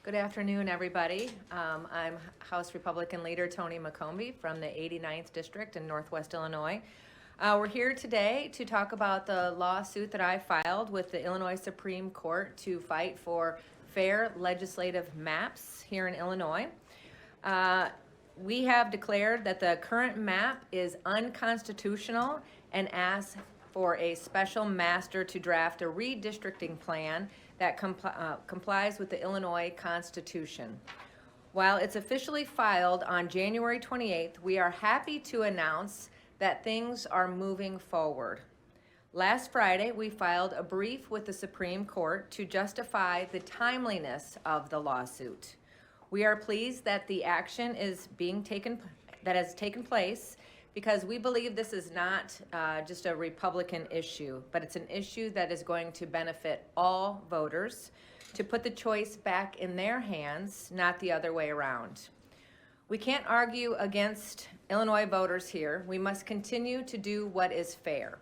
Good afternoon, everybody. I'm House Republican Leader Tony McCombie from the 89th District in Northwest Illinois. We're here today to talk about the lawsuit that I filed with the Illinois Supreme Court to fight for fair legislative maps here in Illinois. We have declared that the current map is unconstitutional and asked for a special master to draft a redistricting plan that complies with the Illinois Constitution. While it's officially filed on January 28th, we are happy to announce that things are moving forward. Last Friday, we filed a brief with the Supreme Court to justify the timeliness of the lawsuit. We are pleased that the action is that has taken place because we believe this is not just a Republican issue, but it's an issue that is going to benefit all voters to put the choice back in their hands, not the other way around. We can't argue against Illinois voters here. We must continue to do what is fair,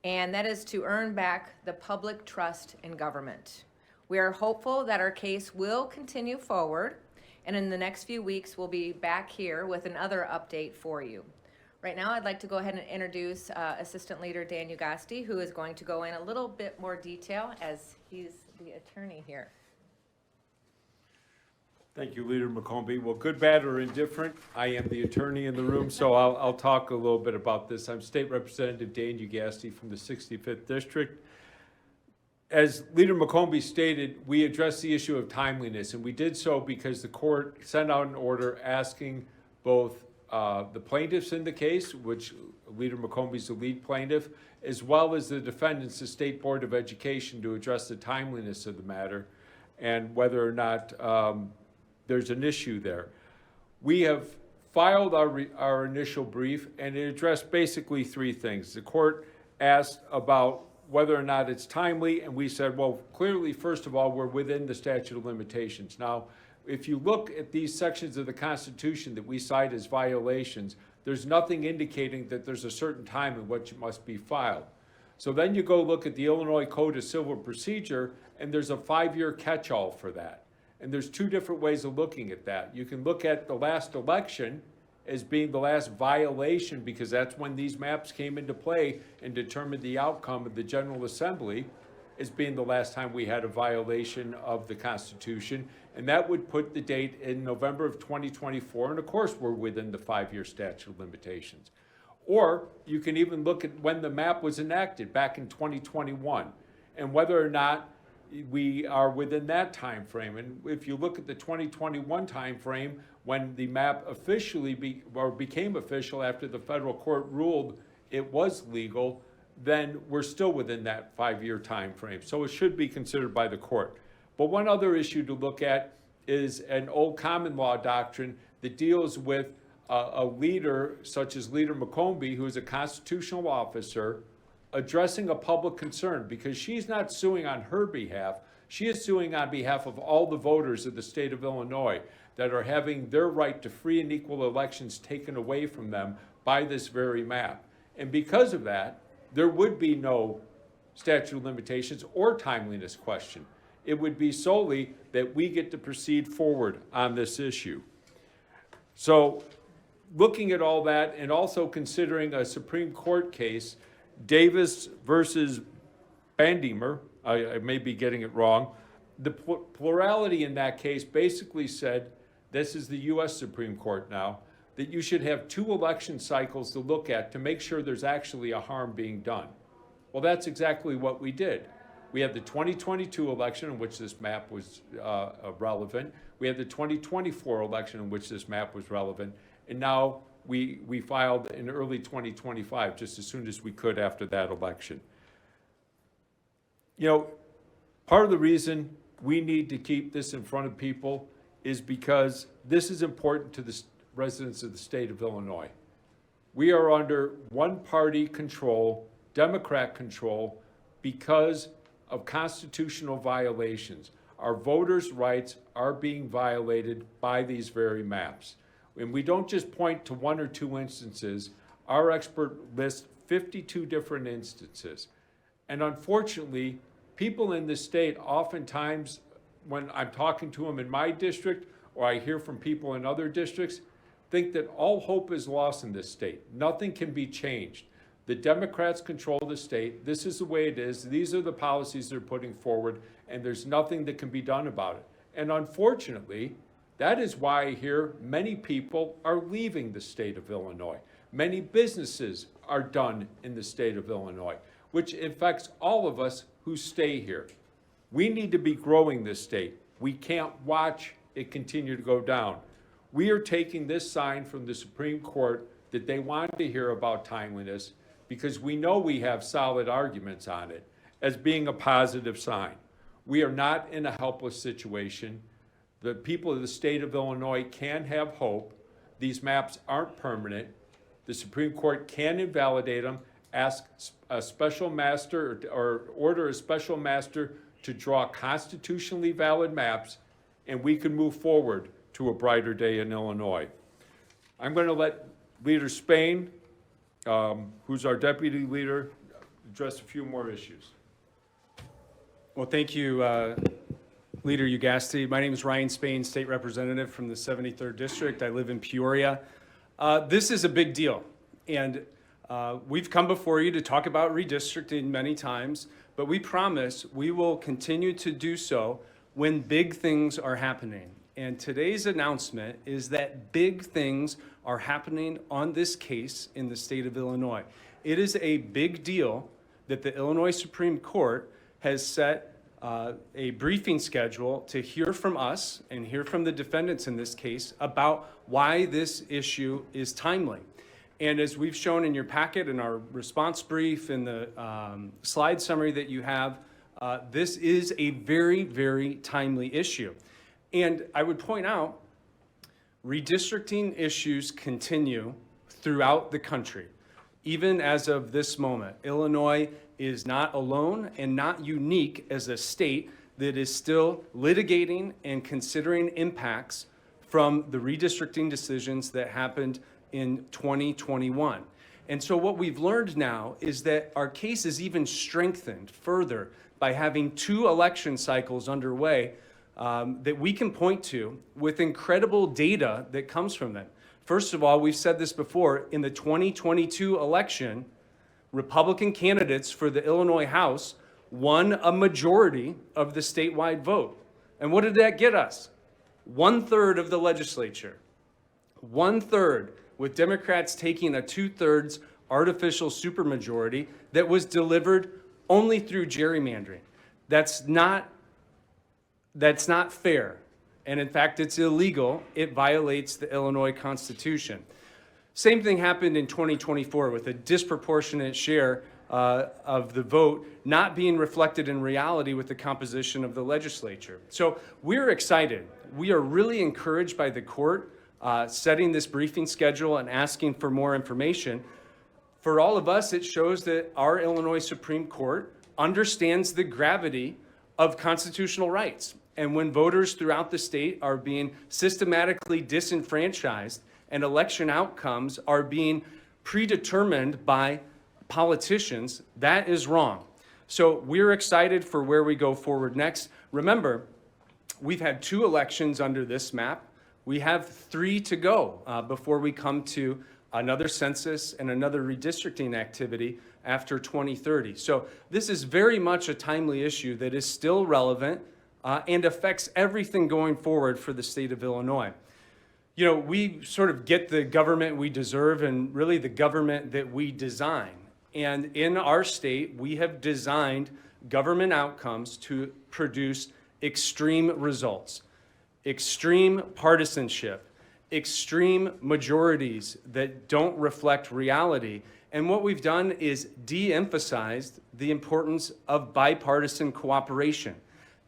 and that is to earn back the public trust in government. We are hopeful that our case will continue forward, and in the next few weeks, we'll be back here with another update for you. Right now, I'd like to go ahead and introduce Assistant Leader Dan Ugasti, who is going to go in a little bit more detail as he's the attorney here. Thank you, Leader McCombie. Well, good, bad, or indifferent, I am the attorney in the room, so I'll talk a little bit about this. I'm State Representative Dan Ugasti from the 65th District. As Leader McCombie stated, we addressed the issue of timeliness, and we did so because the court sent out an order asking both the plaintiffs in the case, which Leader McCombie is the lead plaintiff, as well as the defendants, the State Board of Education, to address the timeliness of the matter and whether or not there's an issue there. We have filed our initial brief, and it addressed basically three things. The court asked about whether or not it's timely, and we said, well, clearly, first of all, we're within the statute of limitations. Now, if you look at these sections of the Constitution that we cite as violations, there's nothing indicating that there's a certain time in which it must be filed. So then you go look at the Illinois Code of Civil Procedure, and there's a 5-year catch-all for that. And there's two different ways of looking at that. You can look at the last election as being the last violation, because that's when these maps came into play and determined the outcome of the General Assembly, as being the last time we had a violation of the Constitution. And that would put the date in November of 2024. And of course, we're within the 5-year statute of limitations. Or you can even look at when the map was enacted back in 2021 and whether or not we are within that time frame. And if you look at the 2021 time frame, when the map officially became official after the federal court ruled it was legal, then we're still within that 5-year time frame. So it should be considered by the court. But one other issue to look at is an old common law doctrine that deals with a leader such as Leader McCombie, who is a constitutional officer, addressing a public concern, because she's not suing on her behalf. She is suing on behalf of all the voters of the state of Illinois that are having their right to free and equal elections taken away from them by this very map. And because of that, there would be no statute of limitations or timeliness question. It would be solely that we get to proceed forward on this issue. So looking at all that, and also considering a Supreme Court case, Davis versus Bandimer, I may be getting it wrong, the plurality in that case basically said, this is the U.S. Supreme Court now, that you should have 2 election cycles to look at to make sure there's actually a harm being done. Well, that's exactly what we did. We had the 2022 election in which this map was relevant. We had the 2024 election in which this map was relevant. And now we filed in early 2025, just as soon as we could after that election. You know, part of the reason we need to keep this in front of people is because this is important to the residents of the state of Illinois. We are under one-party control, Democrat control, because of constitutional violations. Our voters' rights are being violated by these very maps. And we don't just point to 1 or 2 instances. Our expert lists 52 different instances. And unfortunately, people in this state oftentimes when I'm talking to them in my district, or I hear from people in other districts, think that all hope is lost in this state. Nothing can be changed. The Democrats control the state. This is the way it is. These are the policies they're putting forward, and there's nothing that can be done about it. And unfortunately, that is why I hear many people are leaving the state of Illinois. Many businesses are done in the state of Illinois, which affects all of us who stay here. We need to be growing this state. We can't watch it continue to go down. We are taking this sign from the Supreme Court that they want to hear about timeliness, because we know we have solid arguments on it, as being a positive sign. We are not in a helpless situation. The people of the state of Illinois can have hope. These maps aren't permanent. The Supreme Court can invalidate them, ask a special master or order a special master to draw constitutionally valid maps, and we can move forward to a brighter day in Illinois. I'm going to let Leader Spain, who's our deputy leader, address a few more issues. Well, thank you, Leader Ugasti. My name is Ryan Spain, State Representative from the 73rd District. I live in Peoria. This is a big deal, and we've come before you to talk about redistricting many times, but we promise we will continue to do so when big things are happening. And today's announcement is that big things are happening on this case in the state of Illinois. It is a big deal that the Illinois Supreme Court has set a briefing schedule to hear from us and hear from the defendants in this case about why this issue is timely. And as we've shown in your packet, in our response brief, in the slide summary that you have, this is a very, very timely issue. And I would point out, redistricting issues continue throughout the country. Even as of this moment, Illinois is not alone and not unique as a state that is still litigating and considering impacts from the redistricting decisions that happened in 2021. And so what we've learned now is that our case is even strengthened further by having 2 election cycles underway that we can point to with incredible data that comes from them. First of all, we've said this before, in the 2022 election, Republican candidates for the Illinois House won a majority of the statewide vote. And what did that get us? 1/3 of the legislature. 1/3, with Democrats taking a 2/3 artificial supermajority that was delivered only through gerrymandering. That's not fair. And in fact, it's illegal. It violates the Illinois Constitution. Same thing happened in 2024 with a disproportionate share of the vote not being reflected in reality with the composition of the legislature. So we're excited. We are really encouraged by the court setting this briefing schedule and asking for more information. For all of us, it shows that our Illinois Supreme Court understands the gravity of constitutional rights. And when voters throughout the state are being systematically disenfranchised and election outcomes are being predetermined by politicians, that is wrong. So we're excited for where we go forward next. Remember, we've had 2 elections under this map. We have 3 to go before we come to another census and another redistricting activity after 2030. So this is very much a timely issue that is still relevant and affects everything going forward for the state of Illinois. You know, we sort of get the government we deserve and really the government that we design. And in our state, we have designed government outcomes to produce extreme results, extreme partisanship, extreme majorities that don't reflect reality. And what we've done is de-emphasized the importance of bipartisan cooperation.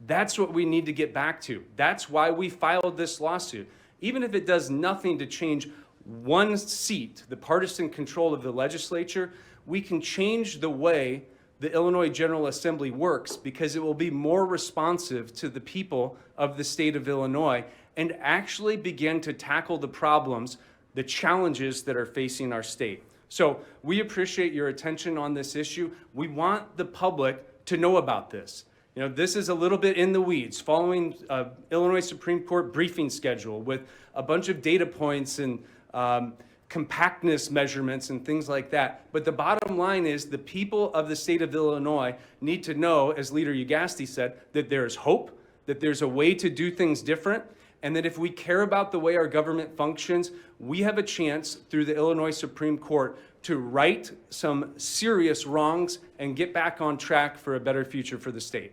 That's what we need to get back to. That's why we filed this lawsuit. Even if it does nothing to change one seat, the partisan control of the legislature, we can change the way the Illinois General Assembly works because it will be more responsive to the people of the state of Illinois and actually begin to tackle the problems, the challenges that are facing our state. So we appreciate your attention on this issue. We want the public to know about this. You know, this is a little bit in the weeds, following Illinois Supreme Court briefing schedule with a bunch of data points and compactness measurements and things like that. But the bottom line is the people of the state of Illinois need to know, as Leader Ugasti said, that there is hope, that there's a way to do things different, and that if we care about the way our government functions, we have a chance through the Illinois Supreme Court to right some serious wrongs and get back on track for a better future for the state.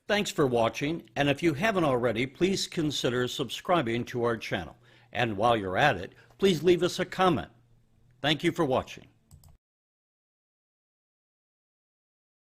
Thanks for watching, and if you haven't already, please consider subscribing to our channel. And while you're at it, please leave us a comment. Thank you for watching.